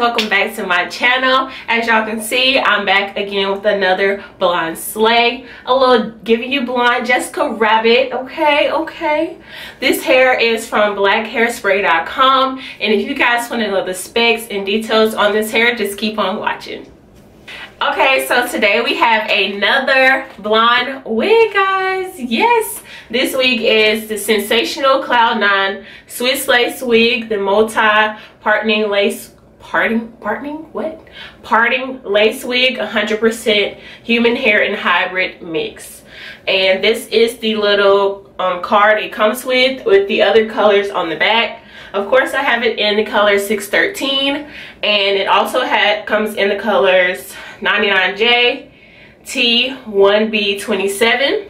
welcome back to my channel. As y'all can see, I'm back again with another blonde slay, a little giving you blonde Jessica Rabbit. Okay, this hair is from blackhairspray.com, and if you guys want to know the specs and details on this hair, just keep on watching. Okay, so today we have another blonde wig, guys. Yes, this wig is the sensational Cloud 9 Swiss lace wig, the parting lace wig, 100% human hair and hybrid mix. And this is the little card it comes with the other colors on the back. Of course, I have it in the color 613, and it also comes in the colors 99J, T1B27,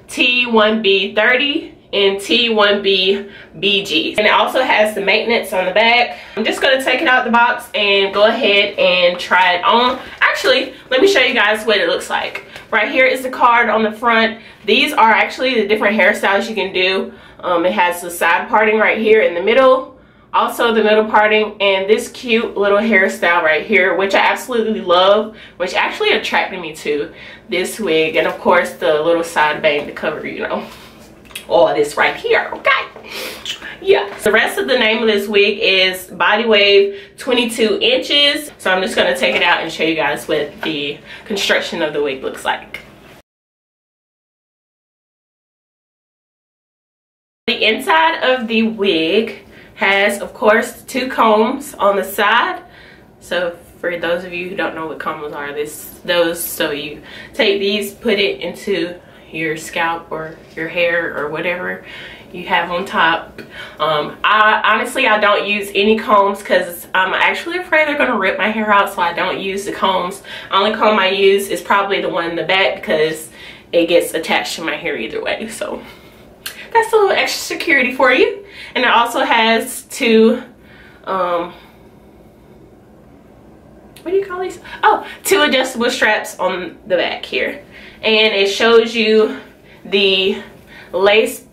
T1B30, and T1B BG. And it also has the maintenance on the back. I'm just going to take it out the box and go ahead and try it on. Actually, let me show you guys what it looks like. Right here is the card on the front. These are actually the different hairstyles you can do. It has the side parting right here in the middle, also the middle parting, and this cute little hairstyle right here, which I absolutely love, which actually attracted me to this wig. And of course the little side bang to cover, you know, all this right here. Okay, yeah, the rest of the name of this wig is Body Wave 22 inches. So I'm just going to take it out and show you guys what the construction of the wig looks like. The inside of the wig has, of course, two combs on the side. So for those of you who don't know what combs are, so you take these, put it into your scalp or your hair or whatever you have on top. I don't use any combs because I'm actually afraid they're gonna rip my hair out, so I don't use the combs. Only comb I use is probably the one in the back because it gets attached to my hair either way. So that's a little extra security for you. And it also has two what do you call these? Oh, two adjustable straps on the back here. And it shows you the lace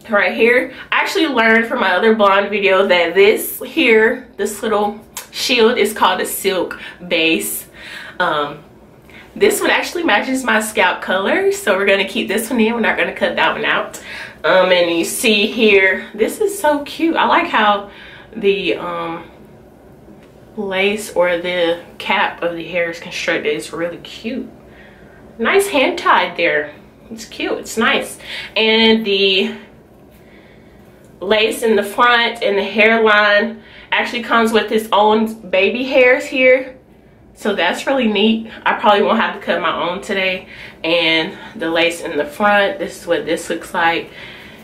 right here. I actually learned from my other blonde video that this little shield is called a silk base. This one actually matches my scalp color, so we're gonna keep this one in. We're not gonna cut that one out. And you see here, this is so cute. I like how the lace or the cap of the hair is constructed. It's really cute. Nice hand tied there. It's cute, it's nice. And the lace in the front and the hairline actually comes with its own baby hairs here. So that's really neat. I probably won't have to cut my own today. And the lace in the front, this is what this looks like.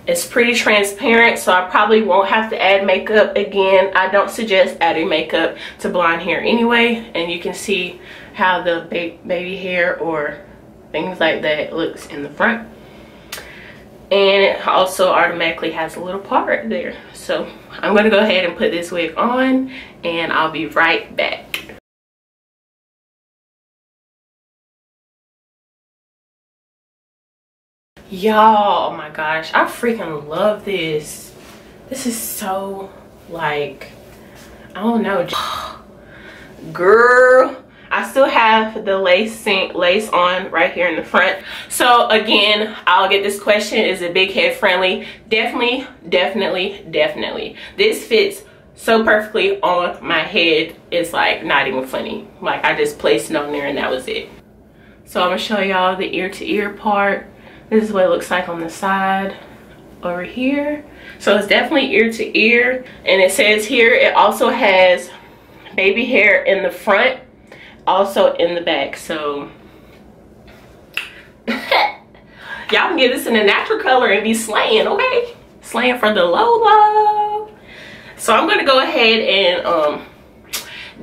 It's pretty transparent, so I probably won't have to add makeup again. I don't suggest adding makeup to blonde hair anyway. And you can see how the baby hair or things like that looks in the front. And it also automatically has a little part there. So I'm gonna go ahead and put this wig on, and I'll be right back. Y'all, oh my gosh, I freaking love this. This is so, like, I don't know, girl. I still have the lace on right here in the front. So again, I'll get this question, is it big head friendly? Definitely. This fits so perfectly on my head, it's like not even funny. Like, I just placed it on there and that was it. So I'm gonna show y'all the ear to ear part. This is what it looks like on the side over here. So it's definitely ear to ear. And it says here it also has baby hair in the front, also in the back. So y'all can get this in a natural color and be slaying, okay? Slaying for the low. So I'm gonna go ahead and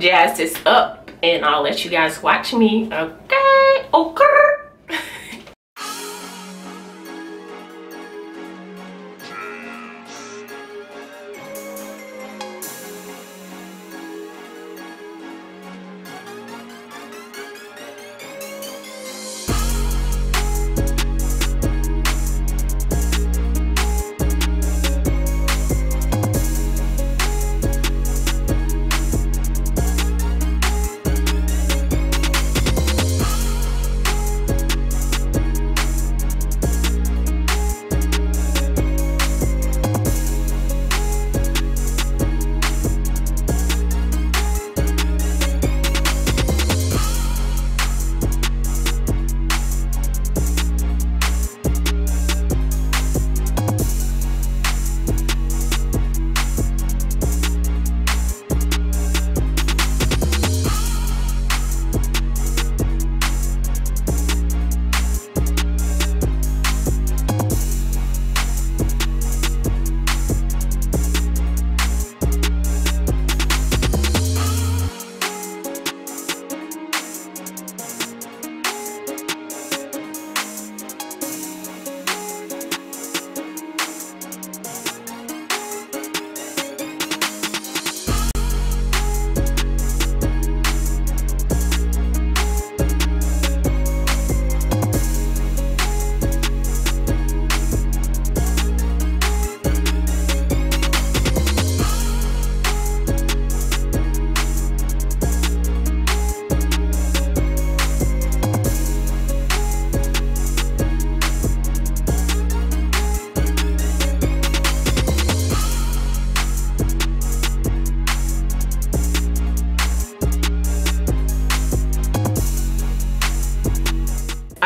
jazz this up, and I'll let you guys watch me, okay?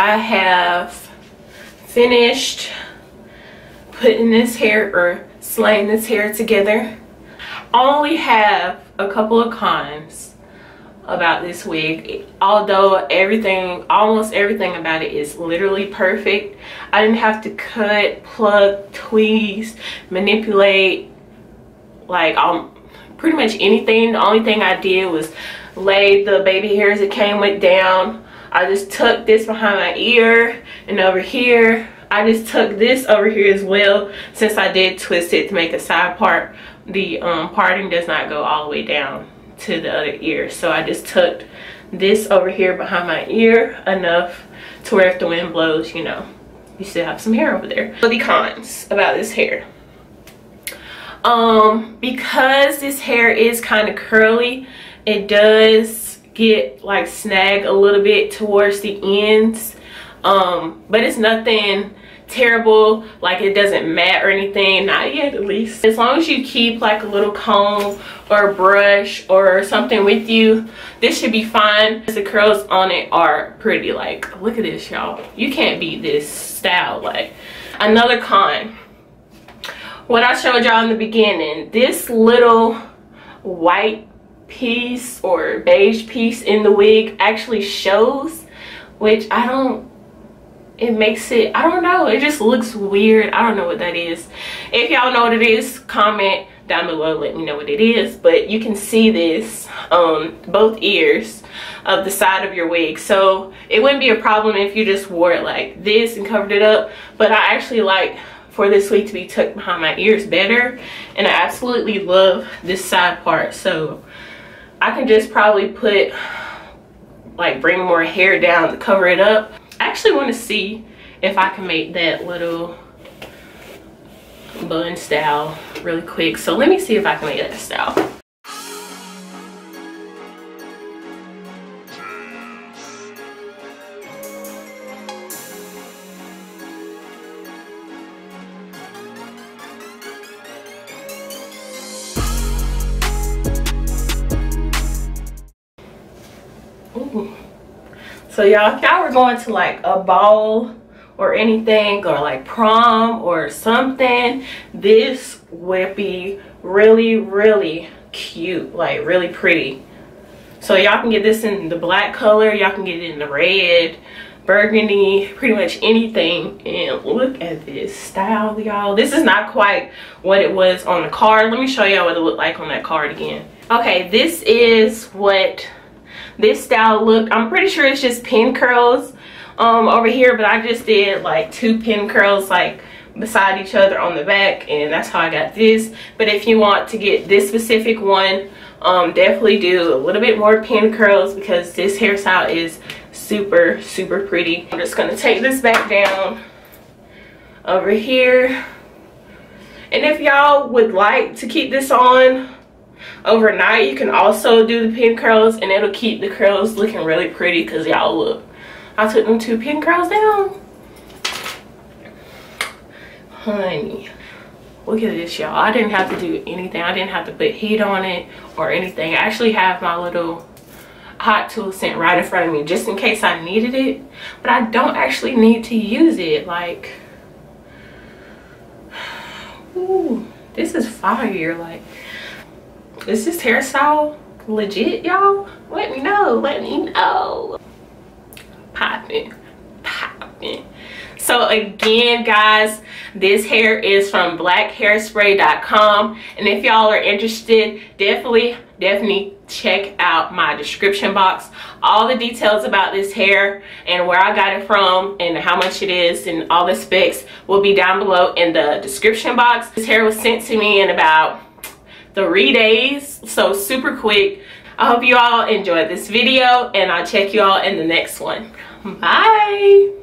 I have finished putting this hair or slaying this hair together. I only have a couple of cons about this wig, although almost everything about it is literally perfect. I didn't have to cut, pluck, tweeze, manipulate, like pretty much anything. The only thing I did was lay the baby hairs it came with down. I just tucked this behind my ear and over here. I just tucked this over here as well, since I did twist it to make a side part. The parting does not go all the way down to the other ear, so I just tucked this over here behind my ear enough to where if the wind blows, you know, you still have some hair over there. So the cons about this hair, because this hair is kind of curly, it does get like snag a little bit towards the ends, but it's nothing terrible, like it doesn't mat or anything, not yet at least. As long as you keep like a little comb or a brush or something with you, this should be fine. The curls on it are pretty. Like, look at this, y'all. You can't beat this style. Like, another con, what I showed y'all in the beginning, this little white piece or beige piece in the wig actually shows, which it makes it, I don't know, it just looks weird. I don't know what that is. If y'all know what it is, comment down below, let me know what it is. But you can see this on both ears of the side of your wig, so it wouldn't be a problem if you just wore it like this and covered it up. But I actually like for this wig to be tucked behind my ears better, and I absolutely love this side part, so I can just probably put, like, bring more hair down to cover it up. I actually want to see if I can make that little bun style really quick. So let me see if I can make that style. Ooh. So y'all, if y'all were going to like a ball or anything, or like prom or something, this would be really, really cute, like really pretty. So y'all can get this in the black color, y'all can get it in the red, burgundy, pretty much anything. And look at this style, y'all. This is not quite what it was on the card. Let me show y'all what it looked like on that card again. Okay, this is what this style looked. I'm pretty sure it's just pin curls over here, but I just did like 2 pin curls like beside each other on the back, and that's how I got this. But if you want to get this specific one, definitely do a little bit more pin curls, because this hairstyle is super, super pretty. I'm just gonna take this back down over here, and if y'all would like to keep this on overnight, you can also do the pin curls, and it'll keep the curls looking really pretty. Because y'all, look, I took them 2 pin curls down, honey. Look at this, y'all. I didn't have to do anything. I didn't have to put heat on it or anything. I actually have my little hot tool sent right in front of me just in case I needed it, but I don't actually need to use it. Like, ooh, this is fire. Like, is this hairstyle legit, y'all? Let me know. Let me know. Popping, popping. So again, guys, this hair is from blackhairspray.com, and if y'all are interested, definitely check out my description box. All the details about this hair and where I got it from and how much it is and all the specs will be down below in the description box. This hair was sent to me in about 3 days, so super quick. I hope you all enjoyed this video, and I'll check you all in the next one. Bye.